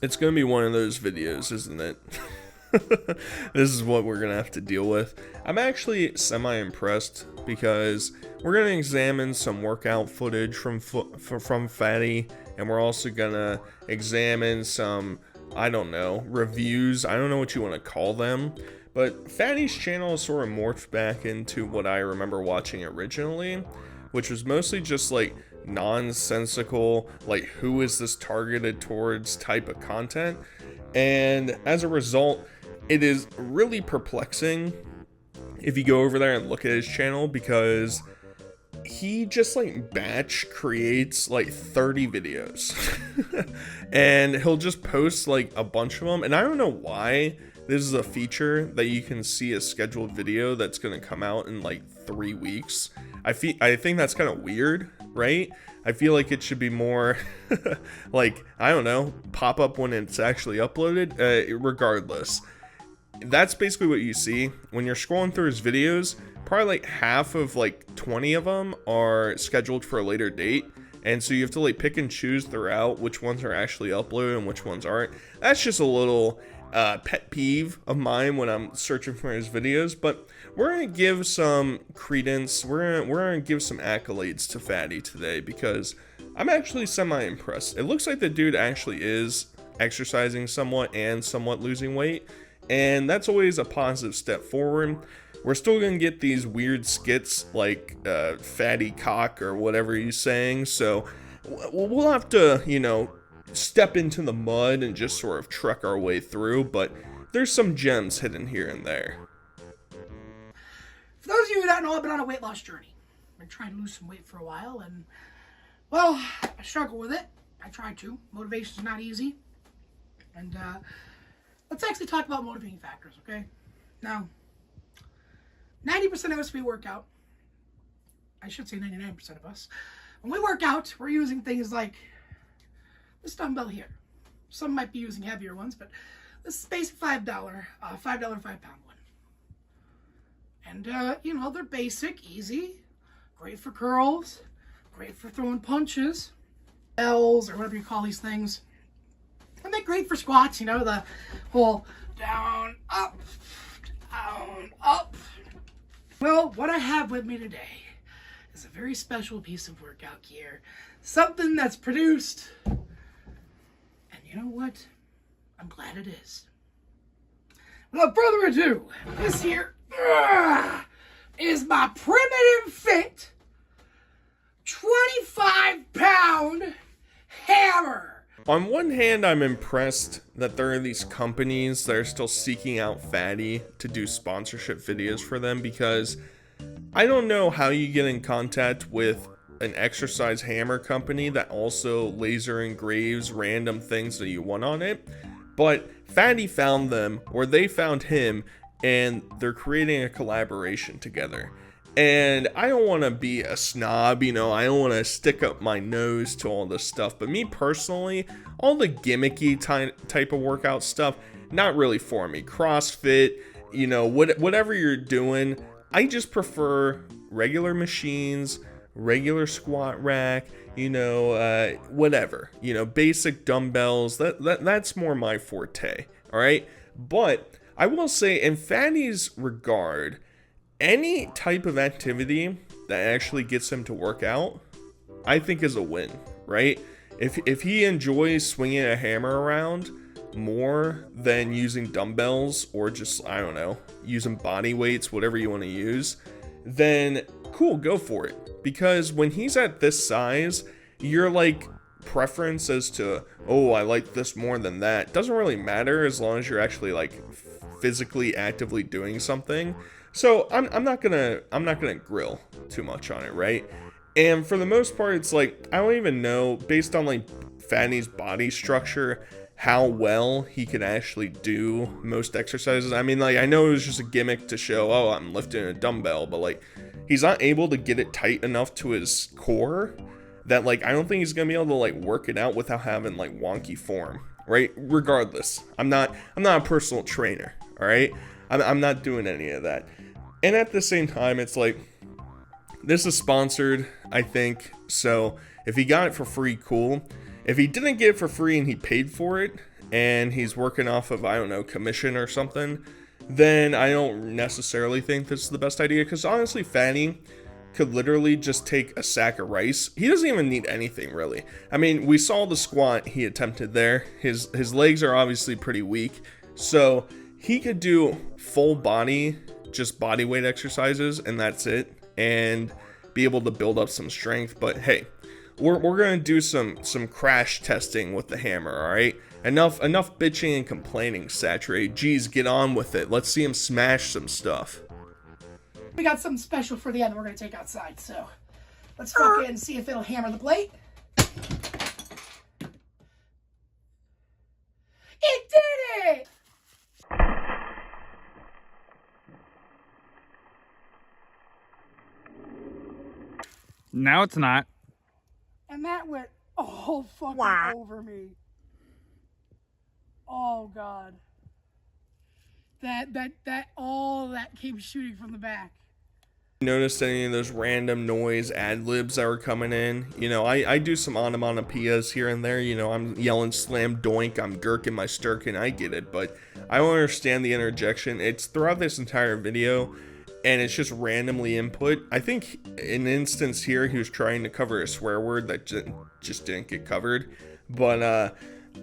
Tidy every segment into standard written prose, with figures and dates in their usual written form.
It's going to be one of those videos, isn't it? This is what we're going to have to deal with. I'm actually semi-impressed because we're going to examine some workout footage from Fatty, and we're also going to examine some, I don't know, reviews. I don't know what you want to call them. But Fatty's channel sort of morphed back into what I remember watching originally, which was mostly just like nonsensical, like who is this targeted towards type of content. And as a result, it is really perplexing if you go over there and look at his channel, because he just like batch creates like 30 videos and he'll just post like a bunch of them. And I don't know why this is a feature that you can see a scheduled video that's going to come out in like 3 weeks. I think that's kind of weird, right? I feel like it should be more like, I don't know, pop up when it's actually uploaded. Regardless, that's basically what you see when you're scrolling through his videos. Probably like half of like 20 of them are scheduled for a later date, and so you have to like pick and choose throughout which ones are actually uploaded and which ones aren't. That's just a little pet peeve of mine when I'm searching for his videos. But we're gonna give some credence, we're gonna give some accolades to Fatty today, because I'm actually semi-impressed. It looks like the dude actually is exercising somewhat and somewhat losing weight, and that's always a positive step forward. We're still gonna get these weird skits like Fatty Cock or whatever he's saying, so we'll have to, you know, step into the mud and just sort of trek our way through, but there's some gems hidden here and there. For those of you who don't know, I've been on a weight loss journey. I've been trying to lose some weight for a while, and, well, I struggle with it. I try to. Motivation's not easy. And, let's actually talk about motivating factors, okay? Now, 90% of us, we work out. I should say 99% of us. When we work out, we're using things like this dumbbell here. Some might be using heavier ones, but this is basic $5 5-pound one. And, you know, they're basic, easy, great for curls, great for throwing punches, bells, or whatever you call these things. And they're great for squats, you know, the whole down, up, down, up. Well, what I have with me today is a very special piece of workout gear. Something that's produced. And you know what? I'm glad it is. Without further ado, this here is my Primitive Fit 25-pound hammer. On one hand, I'm impressed that there are these companies that are still seeking out Fatty to do sponsorship videos for them, because I don't know how you get in contact with an exercise hammer company that also laser engraves random things that you want on it, but Fatty found them, or they found him, and they're creating a collaboration together. And I don't want to be a snob, you know, I don't want to stick up my nose to all this stuff, but me personally, all the gimmicky type of workout stuff, not really for me. CrossFit, you know, whatever you're doing, I just prefer regular machines, regular squat rack, you know, whatever, you know, basic dumbbells. That's more my forte, all right? But I will say, in Fatty's regard, any type of activity that actually gets him to work out, I think is a win, right? If he enjoys swinging a hammer around more than using dumbbells, or just, I don't know, using body weights, whatever you want to use, then cool, go for it. Because when he's at this size, your like preference as to, oh, I like this more than that, doesn't really matter as long as you're actually like physically actively doing something. So I'm not gonna grill too much on it, right? And for the most part, it's like, I don't even know, based on like Fatty's body structure, how well he could actually do most exercises. I mean, like, I know it was just a gimmick to show, oh, I'm lifting a dumbbell, but like, he's not able to get it tight enough to his core that like, I don't think he's gonna be able to like work it out without having like wonky form, right? Regardless, I'm not a personal trainer, all right? I'm not doing any of that. And at the same time, it's like, this is sponsored, I think, so if he got it for free, cool. If he didn't get it for free and he paid for it, and he's working off of, I don't know, commission or something, then I don't necessarily think this is the best idea, because honestly, Fatty could literally just take a sack of rice. He doesn't even need anything, really. I mean, we saw the squat he attempted there. His legs are obviously pretty weak, so he could do full body, just body weight exercises, and that's it, and be able to build up some strength. But hey, we're gonna do some crash testing with the hammer, all right? Enough bitching and complaining, Saturate. Geez, get on with it. Let's see him smash some stuff. We got something special for the end we're going to take outside, so let's fuck it and see if it'll hammer the plate. It did it! Now it's not. And that went all fucking over me. Oh, God. All that came shooting from the back. Noticed any of those random noise ad-libs that were coming in? You know, I do some onomatopoeias here and there. You know, I'm yelling slam doink, I'm gherkin my stirkin, I get it, but I don't understand the interjection. It's throughout this entire video, and it's just randomly input. I think in an instance here, he was trying to cover a swear word that just didn't get covered, but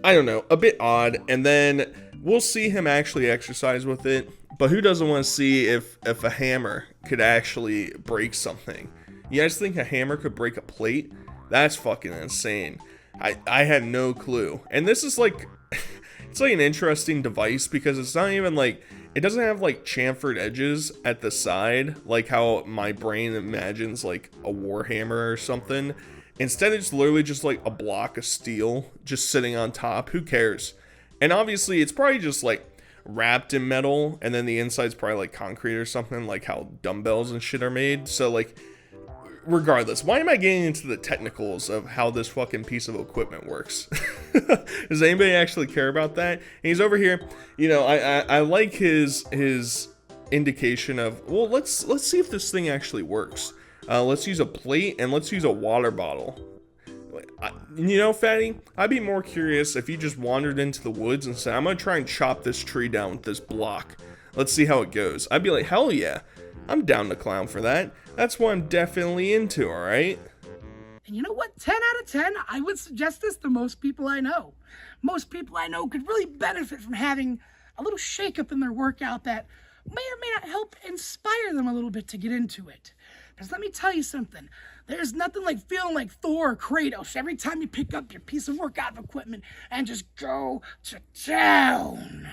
I don't know, a bit odd. And then we'll see him actually exercise with it. But who doesn't want to see if a hammer could actually break something? You guys think a hammer could break a plate? That's fucking insane. I had no clue. And this is like, it's like an interesting device, because it's not even like, it doesn't have like chamfered edges at the side, like how my brain imagines like a warhammer or something. Instead, it's literally just like a block of steel just sitting on top. Who cares? And obviously, it's probably just like wrapped in metal, and then the inside's probably like concrete or something, like how dumbbells and shit are made. So like, regardless, why am I getting into the technicals of how this fucking piece of equipment works? Does anybody actually care about that? And he's over here, you know, I like his indication of, well, let's see if this thing actually works. Let's use a plate and let's use a water bottle. You know, Fatty, I'd be more curious if you just wandered into the woods and said, I'm gonna try and chop this tree down with this block. Let's see how it goes. I'd be like, hell yeah, I'm down to clown for that. That's what I'm definitely into, alright? And you know what? 10 out of 10, I would suggest this to most people I know. Most people I know could really benefit from having a little shake-up in their workout that may or may not help inspire them a little bit to get into it. Because let me tell you something. There's nothing like feeling like Thor or Kratos every time you pick up your piece of workout equipment and just go to town.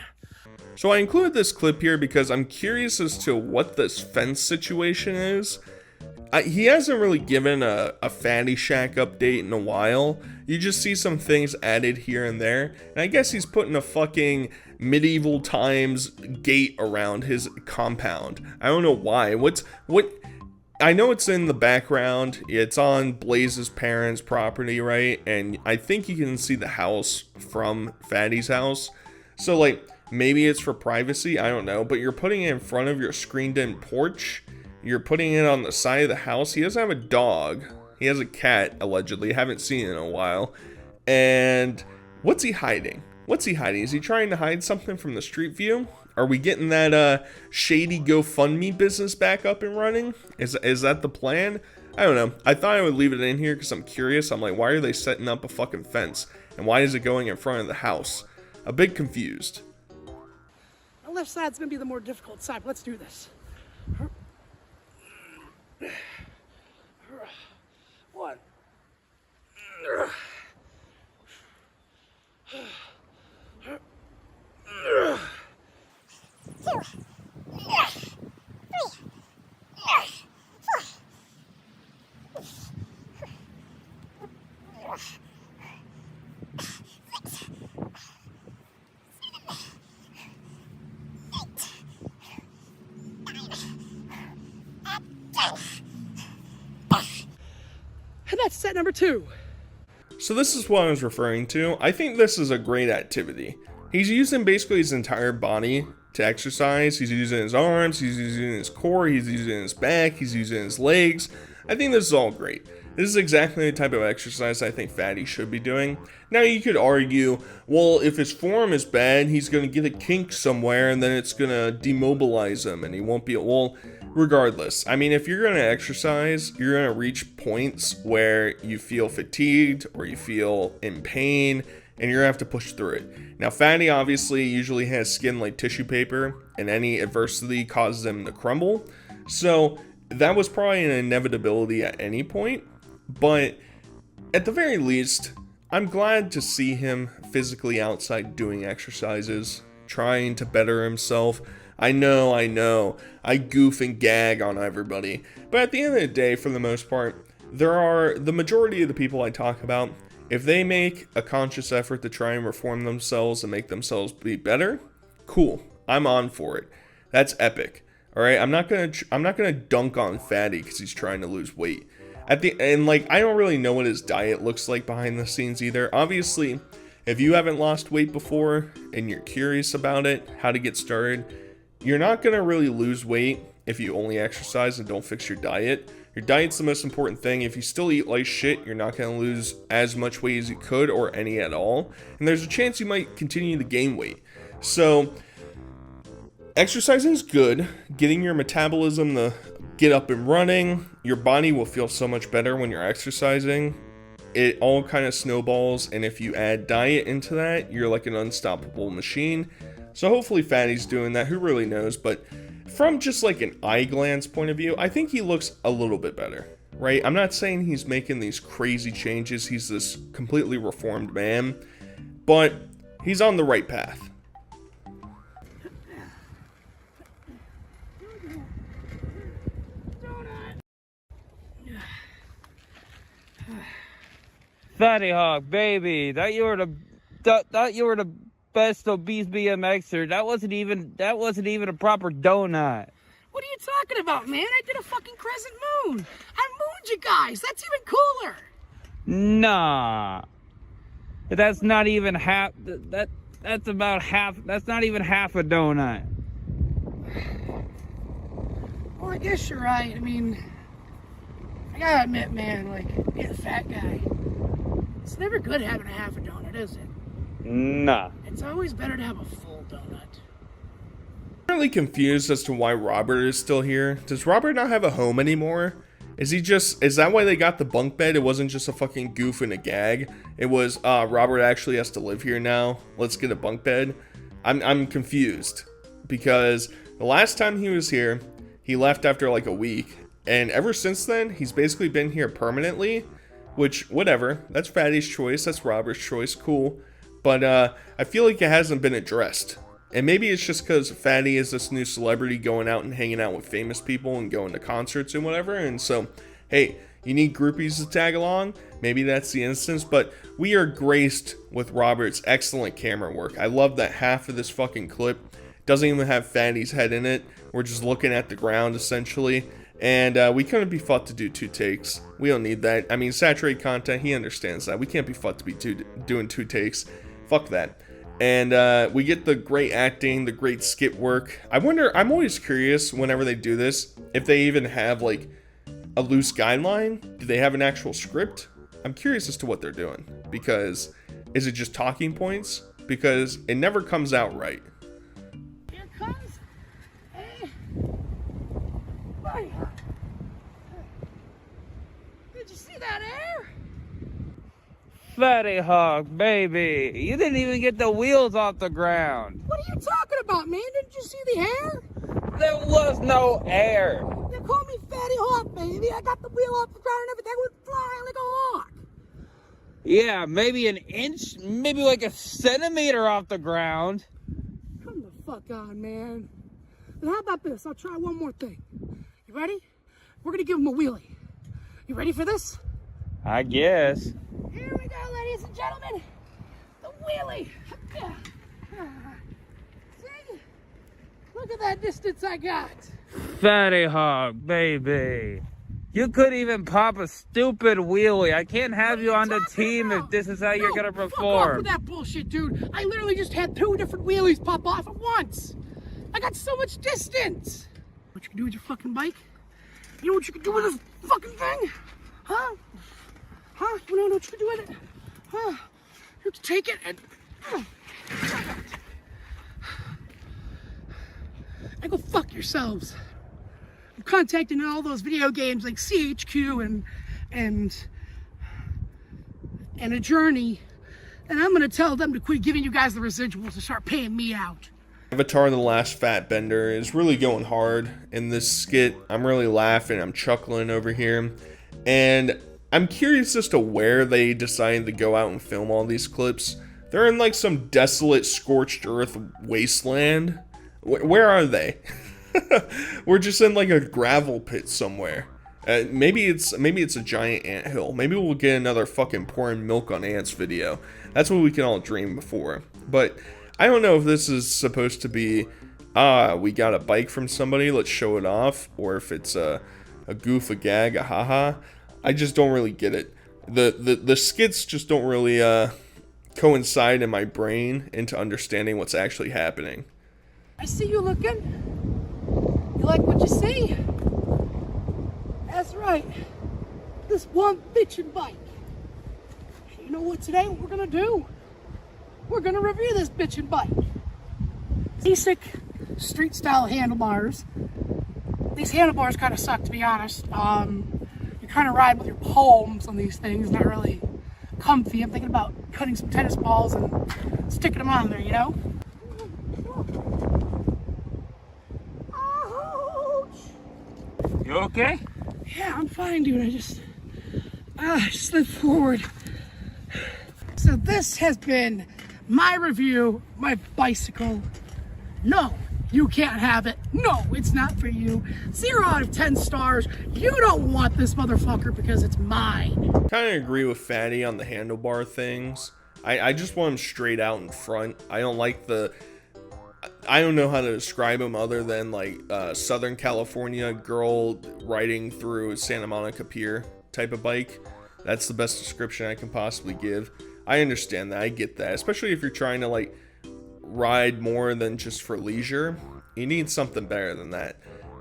So I included this clip here because I'm curious as to what this fence situation is. He hasn't really given a Fatty Shack update in a while. You just see some things added here and there. And I guess he's putting a fucking medieval times gate around his compound. I don't know why. What? I know it's in the background. It's on Blaze's parents' property, right? And I think you can see the house from Fatty's house. So, like, maybe it's for privacy. I don't know. But you're putting it in front of your screened-in porch. You're putting it on the side of the house. He doesn't have a dog. He has a cat, allegedly. Haven't seen it in a while. And what's he hiding? What's he hiding? Is he trying to hide something from the street view? Are we getting that shady GoFundMe business back up and running? Is that the plan? I don't know. I thought I would leave it in here because I'm curious. I'm like, why are they setting up a fucking fence? And why is it going in front of the house? A bit confused. The left side's going to be the more difficult side. Let's do this. One. And that's set number 2. So this is what I was referring to. I think this is a great activity. He's using basically his entire body to exercise. He's using his arms, he's using his core, he's using his back, he's using his legs. I think this is all great. This is exactly the type of exercise I think Fatty should be doing. Now you could argue, well, if his form is bad, he's going to get a kink somewhere and then it's going to demobilize him and he won't be, well, regardless. I mean, if you're going to exercise, you're going to reach points where you feel fatigued or you feel in pain and you're going to have to push through it. Now, Fatty obviously usually has skin like tissue paper and any adversity causes him to crumble. So that was probably an inevitability at any point. But at the very least, I'm glad to see him physically outside doing exercises, trying to better himself. I know, I goof and gag on everybody. But at the end of the day, for the most part, the majority of the people I talk about, if they make a conscious effort to try and reform themselves and make themselves be better, cool, I'm on for it. That's epic. All right, I'm not gonna dunk on Fatty because he's trying to lose weight. I don't really know what his diet looks like behind the scenes either. Obviously, if you haven't lost weight before and you're curious about it, how to get started, you're not gonna really lose weight if you only exercise and don't fix your diet. Your diet's the most important thing. If you still eat like shit, you're not gonna lose as much weight as you could or any at all. And there's a chance you might continue to gain weight. So exercising is good. Getting your metabolism to get up and running. Your body will feel so much better when you're exercising. It all kind of snowballs, and if you add diet into that, you're like an unstoppable machine. So hopefully Fatty's doing that. Who really knows? But from just like an eye glance point of view, I think he looks a little bit better, right? I'm not saying he's making these crazy changes. He's this completely reformed man, but he's on the right path. Fatty Hawk, baby, thought you were the best obese BMXer. That wasn't even a proper donut. What are you talking about, man? I did a fucking crescent moon. I mooned you guys. That's even cooler. Nah, that's not even half. That's about half. That's not even half a donut. Well, I guess you're right. I mean, I gotta admit, man, like being a fat guy, it's never good having a half a donut, is it? Nah. It's always better to have a full donut. I'm really confused as to why Robert is still here. Does Robert not have a home anymore? Is that why they got the bunk bed? It wasn't just a fucking goof and a gag. It was, Robert actually has to live here now. Let's get a bunk bed. I'm confused. Because the last time he was here, he left after like a week. And ever since then, he's basically been here permanently. Which, whatever. That's Fatty's choice. That's Robert's choice. Cool. But I feel like it hasn't been addressed. And maybe it's just because Fatty is this new celebrity going out and hanging out with famous people and going to concerts and whatever. And so, hey, you need groupies to tag along? Maybe that's the instance. But we are graced with Robert's excellent camera work. I love that half of this fucking clip doesn't even have Fatty's head in it. We're just looking at the ground, essentially. And we couldn't be fucked to do 2 takes. We don't need that. I mean, saturated content, he understands that. We can't be fucked to be doing 2 takes. Fuck that. And we get the great acting, the great skit work. I'm always curious whenever they do this, if they even have like a loose guideline. Do they have an actual script? I'm curious as to what they're doing. Because, is it just talking points? Because it never comes out right. Here comes Hey. Did you see that air? Fatty Hawk, baby, you didn't even get the wheels off the ground. What are you talking about, man? Didn't you see the air? There was no air. They call me Fatty Hawk, baby. I got the wheel off the ground and everything went flying like a hawk. Yeah, maybe an inch, maybe like a centimeter off the ground. Come the fuck on, man. But how about this? I'll try one more thing. You ready? We're gonna give him a wheelie. You ready for this? I guess. Here we go, ladies and gentlemen. The wheelie. See? Look at that distance I got. Fatty Hawk, baby. You couldn't even pop a stupid wheelie. I can't have you on the team if this is how you're gonna perform. Fuck off with that bullshit, dude. I literally just had 2 different wheelies pop off at once. I got so much distance. What you can do with your fucking bike? You know what you can do with this fucking thing? Huh? Huh? You know what you do with it? Huh? You have to take it and... and go fuck yourselves. I'm contacting all those video games like CHQ and A Journey, and I'm gonna tell them to quit giving you guys the residuals and start paying me out. Avatar The Last Fat Bender is really going hard in this skit. I'm really laughing, I'm chuckling over here, and I'm curious as to where they decided to go out and film all these clips. They're in like some desolate, scorched earth wasteland. Where are they? We're just in like a gravel pit somewhere. Maybe it's a giant anthill. Maybe we'll get another fucking pouring milk on ants video. That's what we can all dream before. But I don't know if this is supposed to be, we got a bike from somebody, let's show it off, or if it's a goof, a gag, a haha. I just don't really get it. The skits just don't really coincide in my brain into understanding what's actually happening. I see you looking. You like what you see? That's right. This one bitchin' bike. You know what today? What we're gonna do? We're gonna review this bitchin' bike. Basic street style handlebars. These handlebars kind of suck, to be honest. You kind of ride with your palms on these things, not really comfy. I'm thinking about cutting some tennis balls and sticking them on there, you know? You okay? Yeah, I'm fine, dude. I just slid forward. So this has been my review, my bicycle. No, you can't have it. No, it's not for you. 0 out of 10 stars. You don't want this motherfucker because it's mine. Kind of agree with Fatty on the handlebar things. I just want him straight out in front. I don't like I don't know how to describe him other than like Southern California girl riding through Santa Monica Pier type of bike. That's the best description I can possibly give. I understand that. I get that. Especially if you're trying to like ride more than just for leisure. You need something better than that.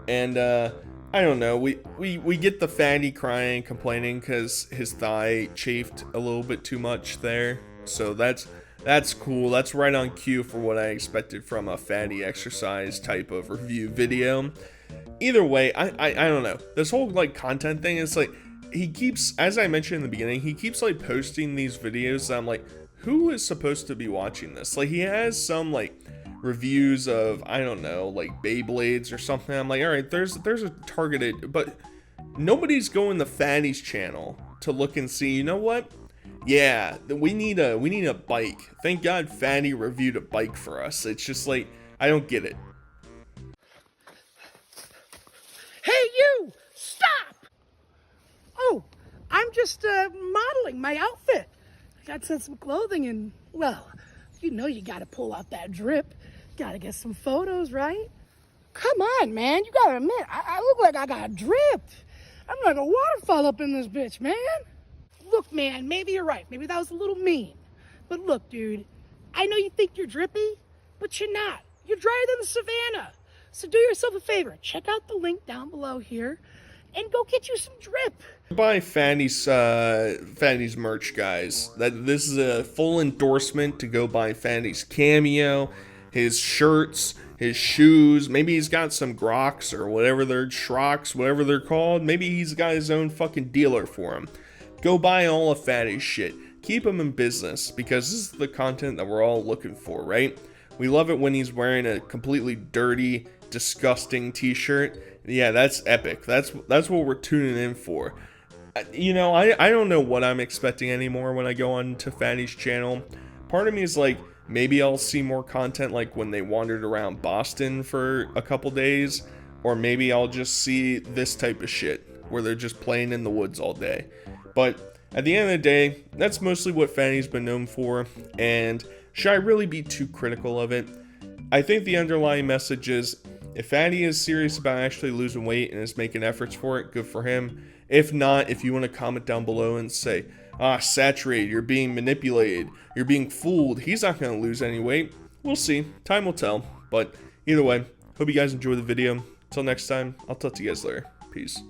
And I don't know. We get the Fatty crying, complaining because his thigh chafed a little bit too much there. So that's cool. That's right on cue for what I expected from a Fatty Exercise type of review video. Either way, I don't know. This whole like content thing is like, he keeps, as I mentioned in the beginning, he keeps like posting these videos that I'm like, who is supposed to be watching this? Like he has some like reviews of, I don't know, like Beyblades or something. I'm like, all right, there's a targeted, but nobody's going to Fatty's channel to look and see, you know what? Yeah, we need a bike. Thank God Fatty reviewed a bike for us. It's just like, I don't get it. Hey, you! Stop! Oh, I'm just modeling my outfit. I got some clothing and, well, you know you gotta pull out that drip. Gotta get some photos, right? Come on, man. You gotta admit, I look like I got dripped. I'm like a waterfall up in this bitch, man. Look, man, maybe you're right. Maybe that was a little mean. But look, dude, I know you think you're drippy, but you're not. You're drier than the savannah. So do yourself a favor. Check out the link down below here and go get you some drip. Buy Fatty's merch, guys. This is a full endorsement to go buy Fatty's cameo, his shirts, his shoes. Maybe he's got some Groks or whatever they're Shrocks, whatever they're called. Maybe he's got his own fucking dealer for him. Go buy all of Fatty's shit. Keep him in business because this is the content that we're all looking for, right? We love it when he's wearing a completely dirty, disgusting t-shirt. Yeah, that's epic. That's what we're tuning in for. You know, I don't know what I'm expecting anymore when I go on to Fatty's channel. Part of me is like, maybe I'll see more content like when they wandered around Boston for a couple days. Or maybe I'll just see this type of shit where they're just playing in the woods all day. But at the end of the day, that's mostly what Fatty's been known for, and should I really be too critical of it? I think the underlying message is, if Fatty is serious about actually losing weight and is making efforts for it, good for him. If not, if you want to comment down below and say, saturated, you're being manipulated, you're being fooled, he's not going to lose any weight, we'll see. Time will tell. But either way, hope you guys enjoy the video. Until next time, I'll talk to you guys later. Peace.